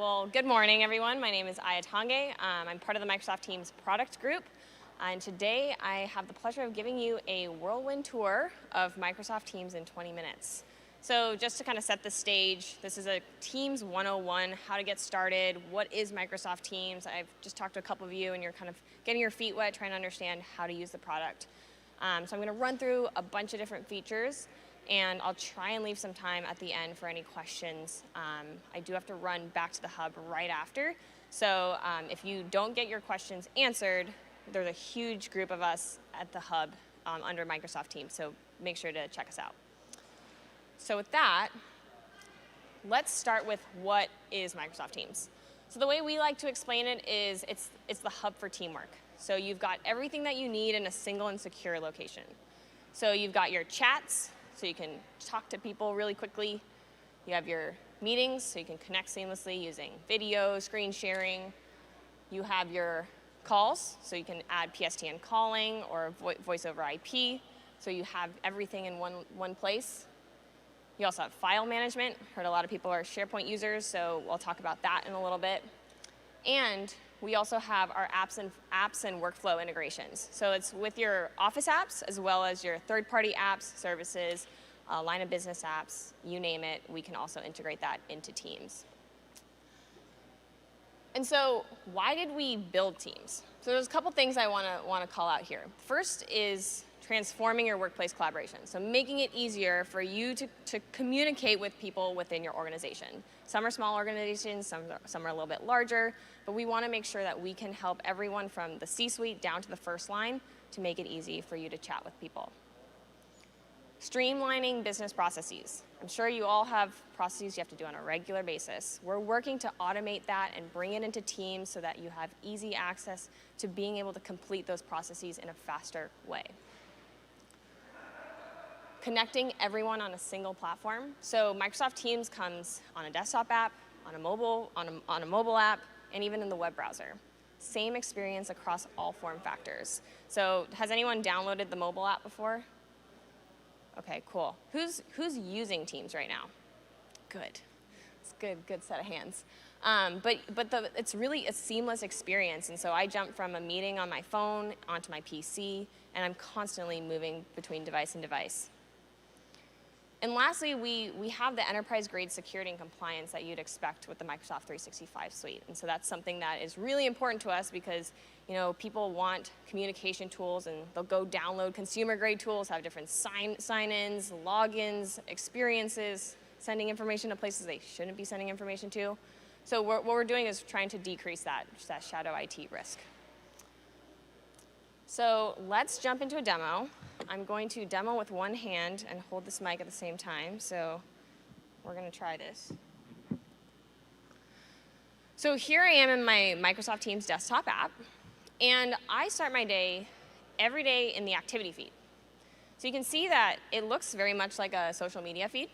Well, good morning, everyone. My name is Aya Tange. I'm part of the Microsoft Teams product group. And today, I have the pleasure of giving you a whirlwind tour of Microsoft Teams in 20 minutes. So just to kind of set the stage, this is a Teams 101, how to get started, what is Microsoft Teams. I've just talked to a couple of you, and you're kind of getting your feet wet, trying to understand how to use the product. So I'm going to run through a bunch of different features, and I'll try and leave some time at the end for any questions. I do have to run back to the hub right after. So if you don't get your questions answered, there's a huge group of us at the hub under Microsoft Teams, so make sure to check us out. So with that, let's start with what is Microsoft Teams. So the way we like to explain it is it's the hub for teamwork. So you've got everything that you need in a single and secure location. So you've got your chats, so you can talk to people really quickly. You have your meetings, so you can connect seamlessly using video, screen sharing. You have your calls, so you can add PSTN calling or voice over IP, so you have everything in one place. You also have file management. Heard a lot of people are SharePoint users, so we'll talk about that in a little bit. And we also have our apps and workflow integrations. So it's with your Office apps as well as your third-party apps, services, line of business apps, you name it. We can also integrate that into Teams. And so why did we build Teams? So there's a couple things I want to call out here. First is transforming your workplace collaboration. So making it easier for you to communicate with people within your organization. Some are small organizations, some are a little bit larger, but we want to make sure that we can help everyone from the C-suite down to the first line to make it easy for you to chat with people. Streamlining business processes. I'm sure you all have processes you have to do on a regular basis. We're working to automate that and bring it into Teams so that you have easy access to being able to complete those processes in a faster way. Connecting everyone on a single platform. So Microsoft Teams comes on a desktop app, on a mobile app, and even in the web browser. Same experience across all form factors. So has anyone downloaded the mobile app before? Okay, cool. Who's using Teams right now? Good. It's good set of hands. It's really a seamless experience, and so I jump from a meeting on my phone onto my PC, and I'm constantly moving between device and device. And lastly, we have the enterprise-grade security and compliance that you'd expect with the Microsoft 365 suite. And so that's something that is really important to us because people want communication tools, and they'll go download consumer-grade tools, have different sign-ins, logins, experiences, sending information to places they shouldn't be sending information to. So what we're doing is trying to decrease that shadow IT risk. So let's jump into a demo. I'm going to demo with one hand and hold this mic at the same time. So we're going to try this. So here I am in my Microsoft Teams desktop app. And I start my day every day in the activity feed. So you can see that it looks very much like a social media feed.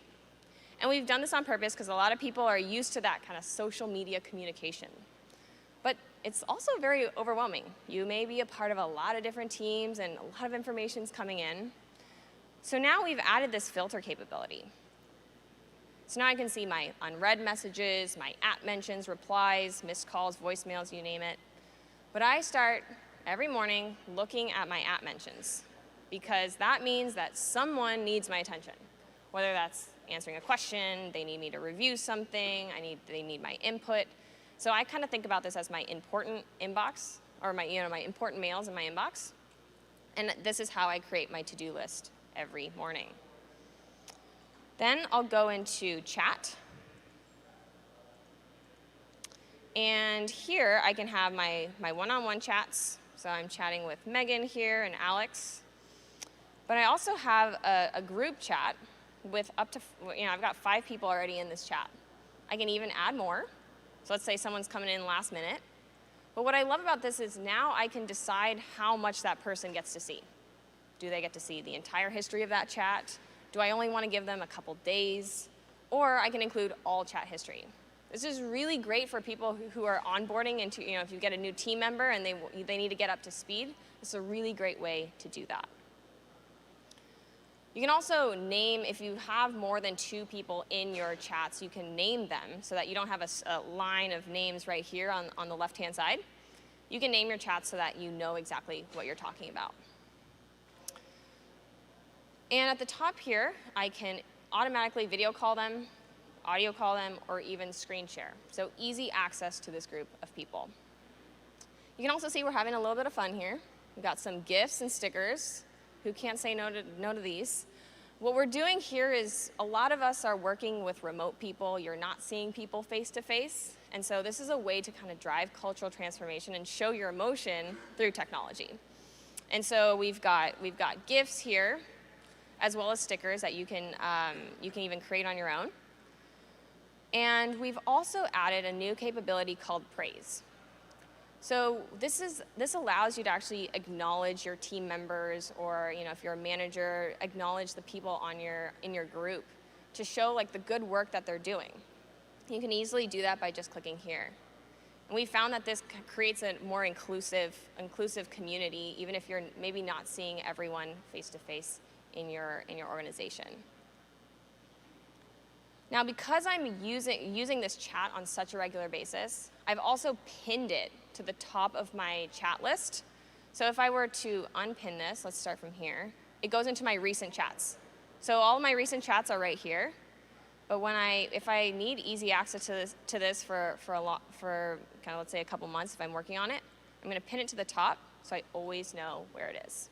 And we've done this on purpose because a lot of people are used to that kind of social media communication. But it's also very overwhelming. You may be a part of a lot of different teams and a lot of information's coming in. So now we've added this filter capability. So now I can see my unread messages, my app mentions, replies, missed calls, voicemails, you name it. But I start every morning looking at my app mentions because that means that someone needs my attention. Whether that's answering a question, they need me to review something, they need my input. So I kind of think about this as my important inbox, or my important mails in my inbox. And this is how I create my to-do list every morning. Then I'll go into chat. And here I can have my one-on-one chats. So I'm chatting with Megan here and Alex. But I also have a group chat with up to, I've got 5 people already in this chat. I can even add more. So let's say someone's coming in last minute. But what I love about this is now I can decide how much that person gets to see. Do they get to see the entire history of that chat? Do I only want to give them a couple days? Or I can include all chat history. This is really great for people who are onboarding into, if you get a new team member and they need to get up to speed, it's a really great way to do that. You can also name, if you have more than 2 people in your chats, you can name them so that you don't have a line of names right here on the left-hand side. You can name your chats so that you know exactly what you're talking about. And at the top here, I can automatically video call them, audio call them, or even screen share. So easy access to this group of people. You can also see we're having a little bit of fun here. We've got some GIFs and stickers. Who can't say no to these? What we're doing here is a lot of us are working with remote people. You're not seeing people face to face. And so this is a way to kind of drive cultural transformation and show your emotion through technology. And so we've got GIFs here, as well as stickers that you can even create on your own. And we've also added a new capability called praise. So this allows you to actually acknowledge your team members, or if you're a manager, acknowledge the people in your group to show like the good work that they're doing. You can easily do that by just clicking here. And we found that this creates a more inclusive community, even if you're maybe not seeing everyone face to face in your organization. Now, because I'm using this chat on such a regular basis, I've also pinned it to the top of my chat list. So if I were to unpin this, let's start from here, it goes into my recent chats. So all of my recent chats are right here. But if I need easy access to this for kind of, let's say, a couple months, if I'm working on it, I'm going to pin it to the top so I always know where it is.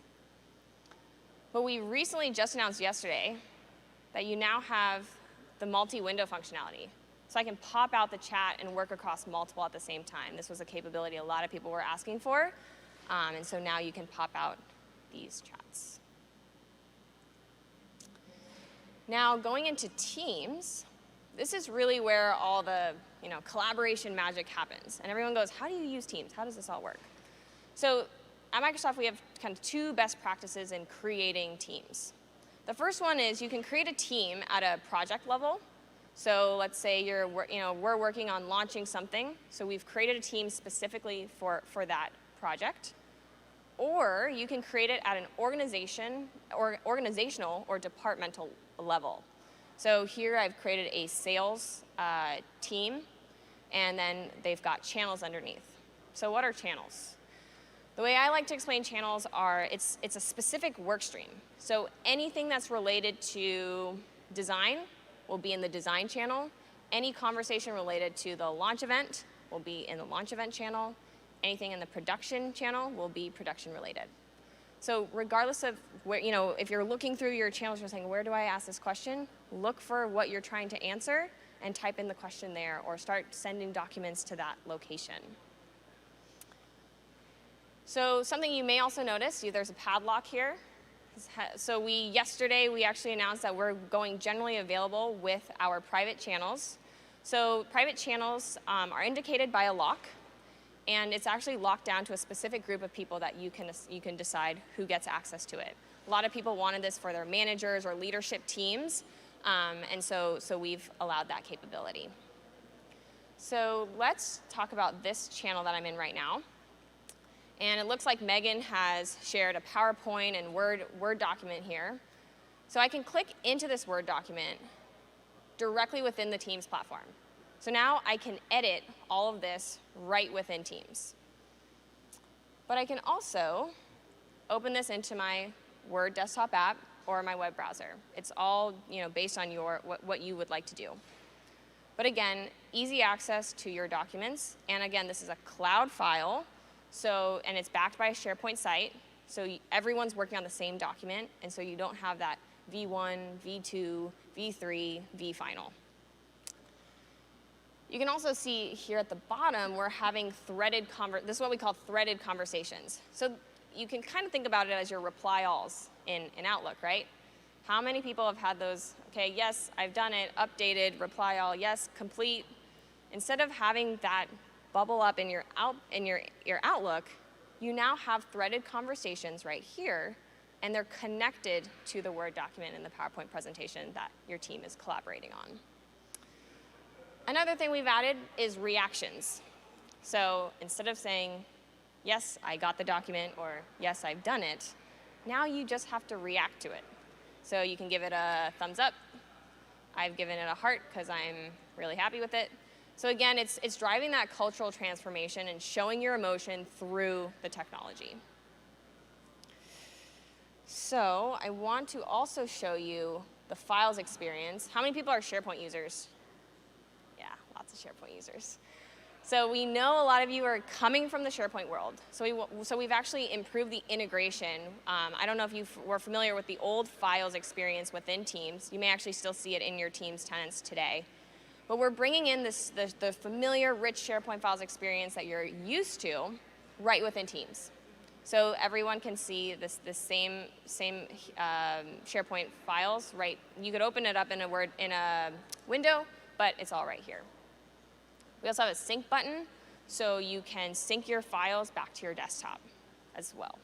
But we recently just announced yesterday that you now have the multi-window functionality. So I can pop out the chat and work across multiple at the same time. This was a capability a lot of people were asking for. And so now you can pop out these chats. Now, going into Teams, this is really where all the collaboration magic happens. And everyone goes, how do you use Teams? How does this all work? So at Microsoft, we have kind of 2 best practices in creating teams. The first one is you can create a team at a project level. So let's say we're working on launching something. So we've created a team specifically for that project. Or you can create it at an organizational or departmental level. So here I've created a sales team, and then they've got channels underneath. So what are channels? The way I like to explain channels are it's a specific work stream. So anything that's related to design will be in the design channel. Any conversation related to the launch event will be in the launch event channel. Anything in the production channel will be production related. So regardless of where, if you're looking through your channels, you're saying, where do I ask this question? Look for what you're trying to answer and type in the question there, or start sending documents to that location. So something you may also notice, there's a padlock here. So yesterday we actually announced that we're going generally available with our private channels. So private channels are indicated by a lock, and it's actually locked down to a specific group of people that you can decide who gets access to it. A lot of people wanted this for their managers or leadership teams, and so we've allowed that capability. So let's talk about this channel that I'm in right now. And it looks like Megan has shared a PowerPoint and Word document here. So I can click into this Word document directly within the Teams platform. So now I can edit all of this right within Teams. But I can also open this into my Word desktop app or my web browser. It's all based on what you would like to do. But again, easy access to your documents. And again, this is a cloud file. And it's backed by a Sharepoint site, so everyone's working on the same document, and so you don't have that V1, V2, V3, V final. You can also see here at the bottom, we're having this is what we call threaded conversations. So you can kind of think about it as your reply alls in Outlook, right? How many people have had those, okay, yes, I've done it, updated, reply all, yes, complete. Instead of having that bubble up in your Outlook, you now have threaded conversations right here, and they're connected to the Word document in the PowerPoint presentation that your team is collaborating on. Another thing we've added is reactions. So instead of saying, yes, I got the document, or yes, I've done it, now you just have to react to it. So you can give it a thumbs up. I've given it a heart because I'm really happy with it. So again, it's driving that cultural transformation and showing your emotion through the technology. So I want to also show you the files experience. How many people are SharePoint users? Yeah, lots of SharePoint users. So we know a lot of you are coming from the SharePoint world. So we've actually improved the integration. I don't know if you were familiar with the old files experience within Teams. You may actually still see it in your Teams tenants today. But we're bringing in the familiar, rich SharePoint files experience that you're used to right within Teams. So everyone can see the same SharePoint files, right? You could open it up in a window, but it's all right here. We also have a sync button, so you can sync your files back to your desktop as well.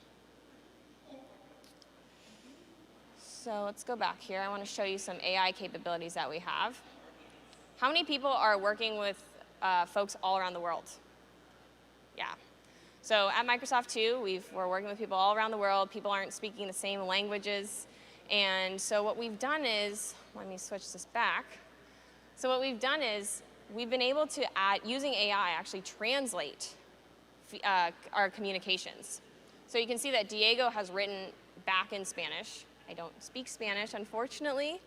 So let's go back here. I want to show you some AI capabilities that we have. How many people are working with folks all around the world? Yeah. So at Microsoft too, we're working with people all around the world. People aren't speaking the same languages. And so what we've done is, let me switch this back. So what we've done is, we've been able to, using AI, actually translate our communications. So you can see that Diego has written back in Spanish. I don't speak Spanish, unfortunately.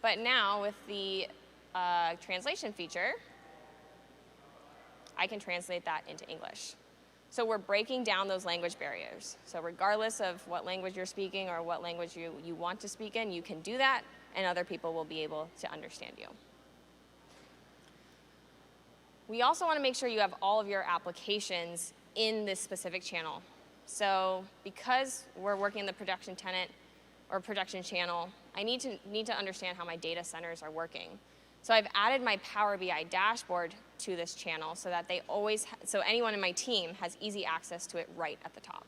But now with the translation feature, I can translate that into English. So we're breaking down those language barriers. So regardless of what language you're speaking or what language you want to speak in, you can do that, and other people will be able to understand you. We also want to make sure you have all of your applications in this specific channel. So because we're working in the production tenant or production channel, I need to understand how my data centers are working. So I've added my Power BI dashboard to this channel so that so anyone in my team has easy access to it right at the top.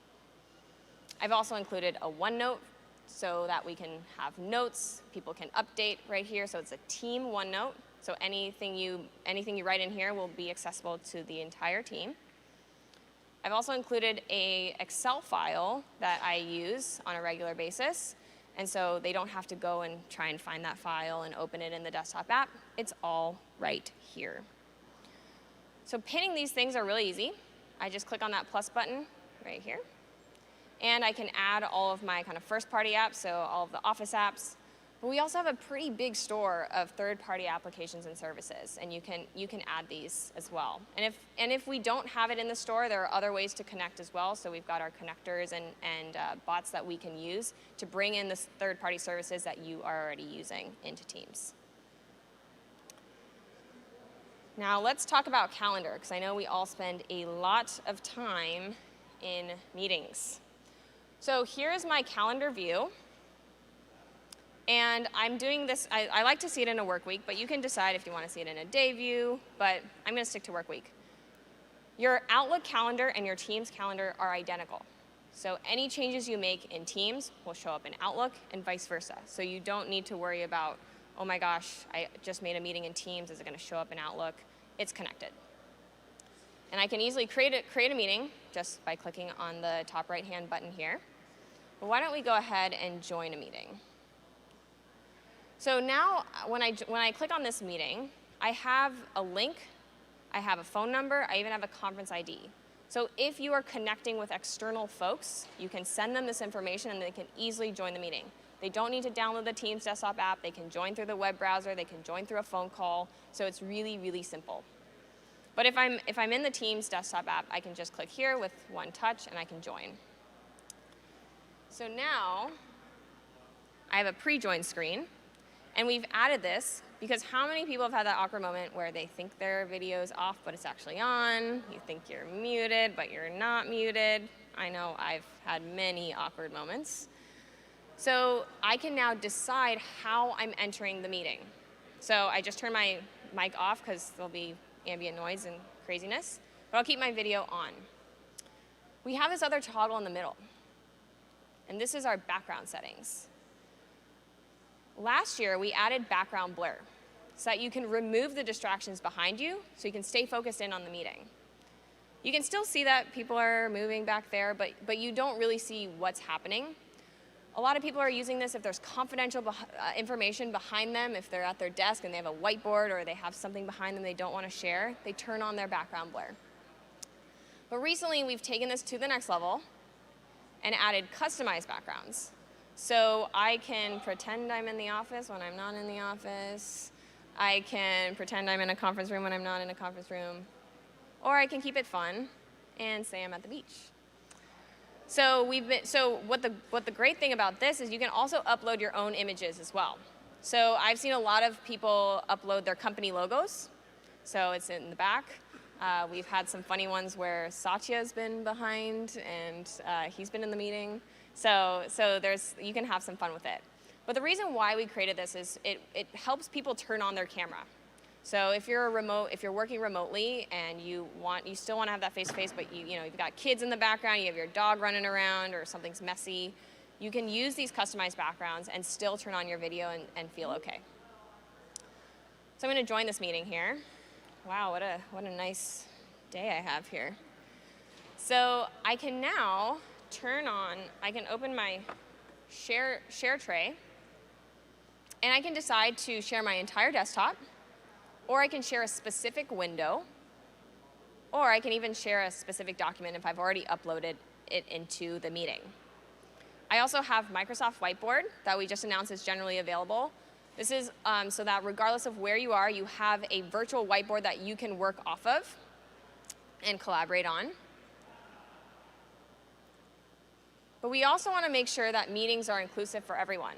I've also included a OneNote so that we can have notes. People can update right here. So it's a team OneNote. So anything you write in here will be accessible to the entire team. I've also included an Excel file that I use on a regular basis. And so they don't have to go and try and find that file and open it in the desktop app. It's all right here. So pinning these things are really easy. I just click on that plus button right here. And I can add all of my kind of first-party apps, so all of the Office apps. But we also have a pretty big store of third-party applications and services, and you can add these as well. And if we don't have it in the store, there are other ways to connect as well. So we've got our connectors and bots that we can use to bring in the third-party services that you are already using into Teams. Now let's talk about calendar, because I know we all spend a lot of time in meetings. So here's my calendar view. And I'm doing this, I like to see it in a work week, but you can decide if you want to see it in a day view, but I'm going to stick to work week. Your Outlook calendar and your Teams calendar are identical. So any changes you make in Teams will show up in Outlook and vice versa. So you don't need to worry about, oh my gosh, I just made a meeting in Teams, is it going to show up in Outlook? It's connected. And I can easily create a meeting just by clicking on the top right-hand button here. But why don't we go ahead and join a meeting? So now, when I click on this meeting, I have a link, I have a phone number, I even have a conference ID. So if you are connecting with external folks, you can send them this information and they can easily join the meeting. They don't need to download the Teams desktop app, they can join through the web browser, they can join through a phone call, so it's really, really simple. But if I'm in the Teams desktop app, I can just click here with one touch and I can join. So now, I have a pre-join screen. And we've added this because how many people have had that awkward moment where they think their video's off, but it's actually on? You think you're muted, but you're not muted. I know I've had many awkward moments. So I can now decide how I'm entering the meeting. So I just turn my mic off because there'll be ambient noise and craziness, but I'll keep my video on. We have this other toggle in the middle, and this is our background settings. Last year, we added background blur so that you can remove the distractions behind you so you can stay focused in on the meeting. You can still see that people are moving back there, but you don't really see what's happening. A lot of people are using this if there's confidential information behind them, if they're at their desk and they have a whiteboard or they have something behind them they don't want to share, they turn on their background blur. But recently we've taken this to the next level and added customized backgrounds. So I can pretend I'm in the office when I'm not in the office. I can pretend I'm in a conference room when I'm not in a conference room. Or I can keep it fun and say I'm at the beach. So what the great thing about this is you can also upload your own images as well. So I've seen a lot of people upload their company logos. So it's in the back. We've had some funny ones where Satya's been behind and he's been in the meeting. So you can have some fun with it. But the reason why we created this is it helps people turn on their camera. So if you're working remotely and you still want to have that face-to-face, but you've got kids in the background, you have your dog running around or something's messy, you can use these customized backgrounds and still turn on your video and feel okay. So I'm going to join this meeting here. Wow, what a nice day I have here. So I can now I can open my share tray, and I can decide to share my entire desktop, or I can share a specific window, or I can even share a specific document if I've already uploaded it into the meeting. I also have Microsoft Whiteboard that we just announced is generally available. This is so that regardless of where you are, you have a virtual whiteboard that you can work off of and collaborate on. But we also want to make sure that meetings are inclusive for everyone.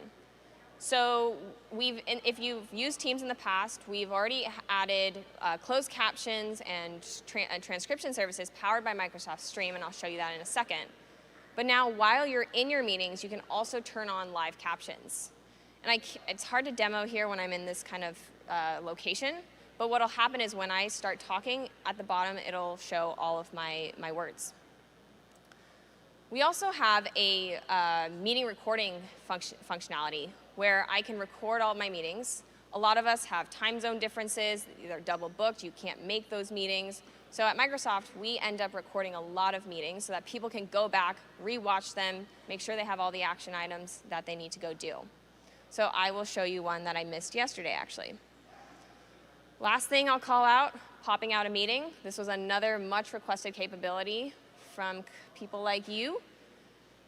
So if you've used Teams in the past, we've already added closed captions and transcription services powered by Microsoft Stream, and I'll show you that in a second. But now, while you're in your meetings, you can also turn on live captions. And it's hard to demo here when I'm in this kind of location, but what'll happen is when I start talking, at the bottom, it'll show all of my words. We also have a meeting recording functionality where I can record all of my meetings. A lot of us have time zone differences, they're double booked, you can't make those meetings. So at Microsoft, we end up recording a lot of meetings so that people can go back, rewatch them, make sure they have all the action items that they need to go do. So I will show you one that I missed yesterday, actually. Last thing I'll call out, popping out a meeting. This was another much requested capability from people like you.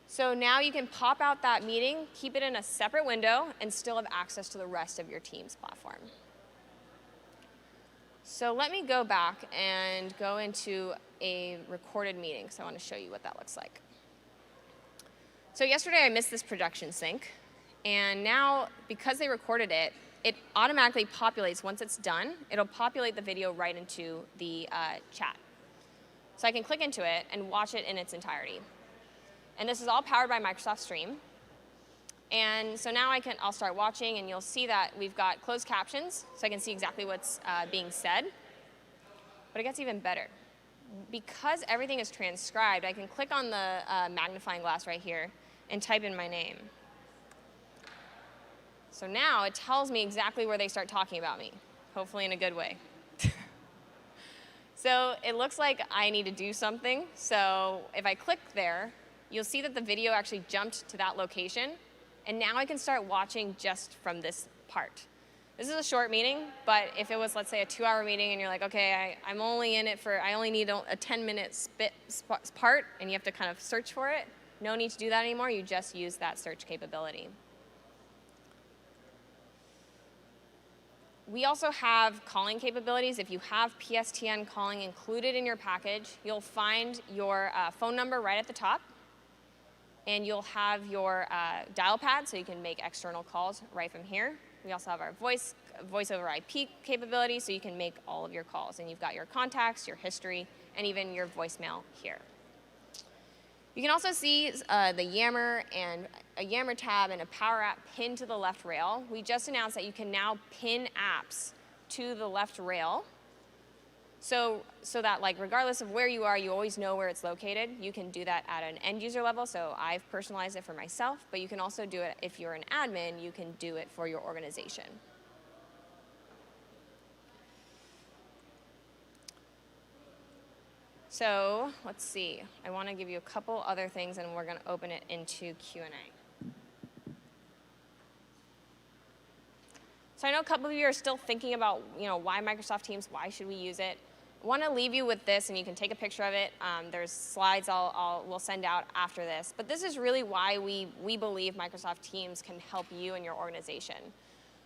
So now you can pop out that meeting, keep it in a separate window, and still have access to the rest of your Teams platform. So let me go back and go into a recorded meeting, so I want to show you what that looks like. So yesterday I missed this production sync, and now because they recorded it, it automatically populates, once it's done, it'll populate the video right into the chat. So I can click into it and watch it in its entirety. And this is all powered by Microsoft Stream. And so now I'll start watching, and you'll see that we've got closed captions, so I can see exactly what's being said. But it gets even better. Because everything is transcribed, I can click on the magnifying glass right here and type in my name. So now it tells me exactly where they start talking about me, hopefully in a good way. So it looks like I need to do something. So if I click there, you'll see that the video actually jumped to that location. And now I can start watching just from this part. This is a short meeting, but if it was, let's say, a 2-hour meeting and you're like, okay, I'm only in it I only need a 10-minute part, and you have to kind of search for it, no need to do that anymore. You just use that search capability. We also have calling capabilities. If you have PSTN calling included in your package, you'll find your phone number right at the top. And you'll have your dial pad, so you can make external calls right from here. We also have our voice over IP capability, so you can make all of your calls. And you've got your contacts, your history, and even your voicemail here. You can also see the Yammer and a Yammer tab and a Power App pinned to the left rail. We just announced that you can now pin apps to the left rail. So that regardless of where you are, you always know where it's located. You can do that at an end user level, so I've personalized it for myself, but you can also do it if you're an admin, you can do it for your organization. So let's see, I want to give you a couple other things and we're going to open it into Q&A. So I know a couple of you are still thinking about, why Microsoft Teams, why should we use it? I want to leave you with this, and you can take a picture of it. There's slides we'll send out after this. But this is really why we believe Microsoft Teams can help you and your organization.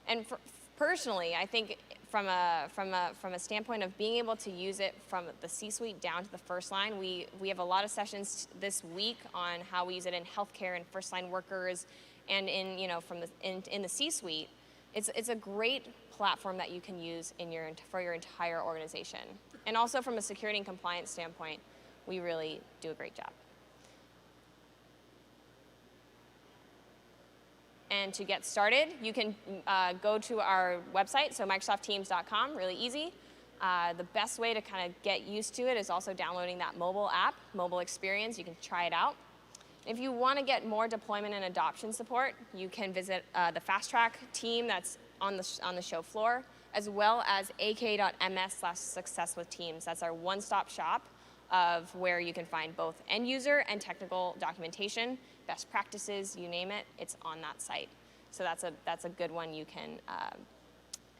And personally, I think from a standpoint of being able to use it from the C-suite down to the first line, we have a lot of sessions this week on how we use it in healthcare and first-line workers, and in the C-suite. It's a great platform that you can use for your entire organization. And also from a security and compliance standpoint, we really do a great job. And to get started, you can go to our website, so microsoftteams.com, really easy. The best way to kind of get used to it is also downloading that mobile app, mobile experience. You can try it out. If you want to get more deployment and adoption support, you can visit the Fast Track team that's on the show floor, as well as ak.ms/successwithteams. That's our one-stop shop of where you can find both end user and technical documentation, best practices, you name it, it's on that site. So that's a good one you can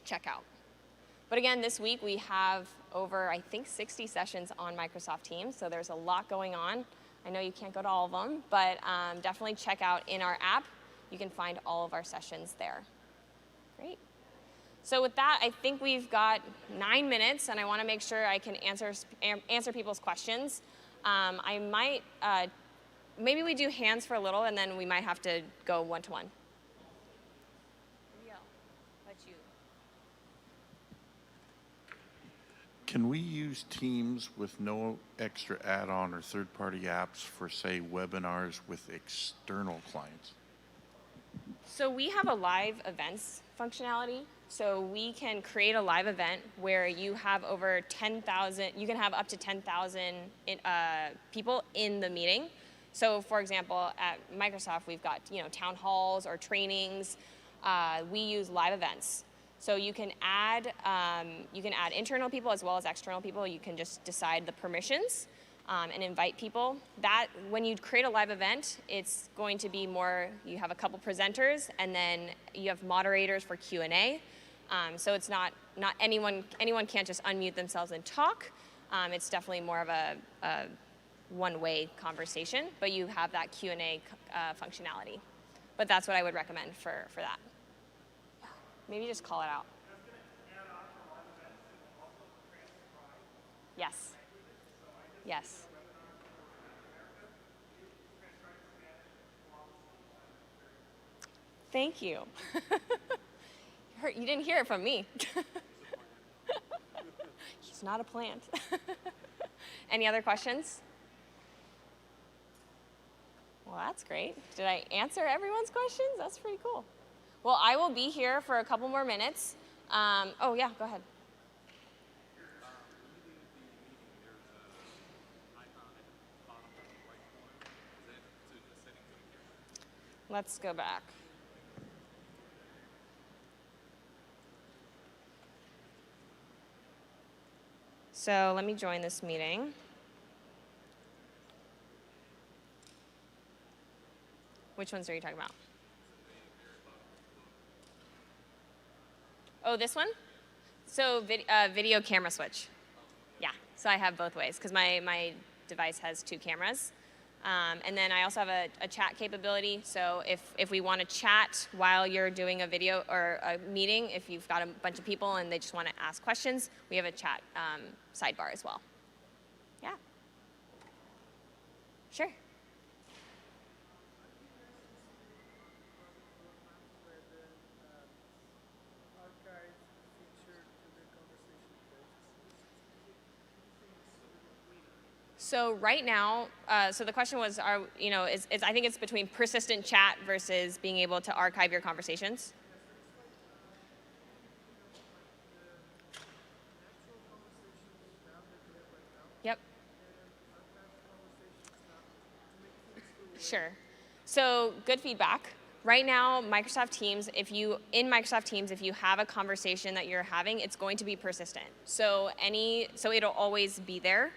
check out. But again, this week we have over, I think, 60 sessions on Microsoft Teams, so there's a lot going on. I know you can't go to all of them, but definitely check out in our app. You can find all of our sessions there. Great. So with that, I think we've got 9 minutes, and I want to make sure I can answer people's questions. I might, maybe we do hands for a little, and then we might have to go one-to-one. Yeah, let you. Can we use Teams with no extra add-on or third-party apps for, say, webinars with external clients? So we have a live events functionality. So we can create a live event where you have over 10,000, you can have up to 10,000 people in the meeting. So for example, at Microsoft, we've got town halls or trainings. We use live events. So you can add internal people as well as external people. You can just decide the permissions and invite people. That when you create a live event, it's going to be more, you have a couple presenters, and then you have moderators for Q&A. So it's not anyone can't just unmute themselves and talk. It's definitely more of a one-way conversation, but you have that Q&A functionality. But that's what I would recommend for that. Maybe just call it out. Yes. Yes. Thank you. You didn't hear it from me. He's not a plant. Any other questions? Well, that's great. Did I answer everyone's questions? That's pretty cool. Well, I will be here for a couple more minutes. Oh, yeah, go ahead. Let's go back. So let me join this meeting. Which ones are you talking about? Oh, this one? So video camera switch. Yeah, so I have both ways because my device has 2 cameras. And then I also have a chat capability. So if we want to chat while you're doing a video or a meeting, if you've got a bunch of people and they just want to ask questions, we have a chat sidebar as well. Yeah. Sure. So right now, so the question was, I think it's between persistent chat versus being able to archive your conversations. Yep. Sure. So good feedback. Right now, Microsoft Teams, if you have a conversation that you're having, it's going to be persistent. So it'll always be there.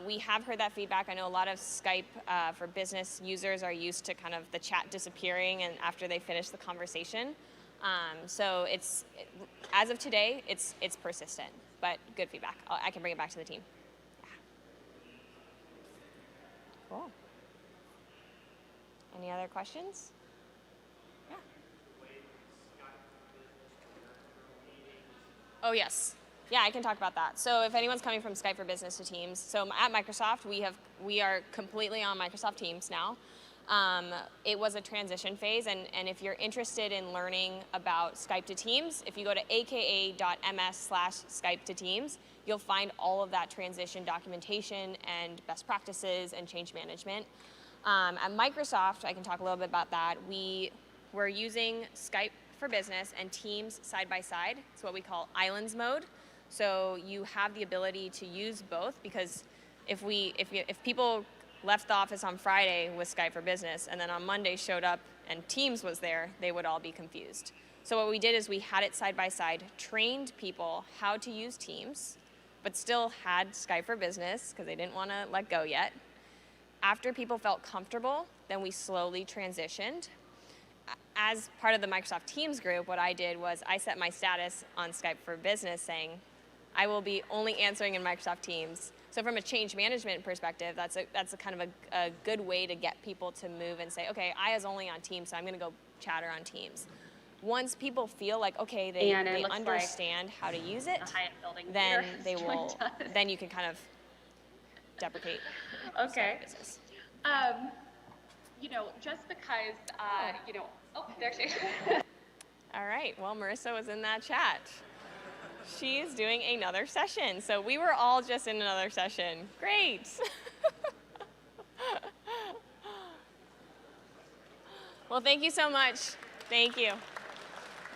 We have heard that feedback. I know a lot of Skype for business users are used to kind of the chat disappearing and after they finish the conversation. So as of today, it's persistent, but good feedback. I can bring it back to the team. Yeah. Cool. Any other questions? Yeah. Oh, yes. Yeah, I can talk about that. So if anyone's coming from Skype for Business to Teams, so at Microsoft, we are completely on Microsoft Teams now. It was a transition phase, and if you're interested in learning about Skype to Teams, if you go to aka.ms/Skype to Teams, you'll find all of that transition documentation and best practices and change management. At Microsoft, I can talk a little bit about that. We're using Skype for Business and Teams side by side. It's what we call islands mode. So you have the ability to use both, because if people left the office on Friday with Skype for Business and then on Monday showed up and Teams was there, they would all be confused. So what we did is we had it side by side, trained people how to use Teams, but still had Skype for Business because they didn't want to let go yet. After people felt comfortable, then we slowly transitioned. As part of the Microsoft Teams group, what I did was I set my status on Skype for Business saying, I will be only answering in Microsoft Teams. So from a change management perspective, that's a kind of a good way to get people to move and say, okay, Aya's only on Teams, so I'm going to go chatter on Teams. Once people feel like, okay, they understand how to use it, then they will. Then you can kind of deprecate. Okay. Business. Just because, oh, there she is. All right. Well, Marissa was in that chat. She is doing another session. So we were all just in another session. Great. Well, thank you so much. Thank you.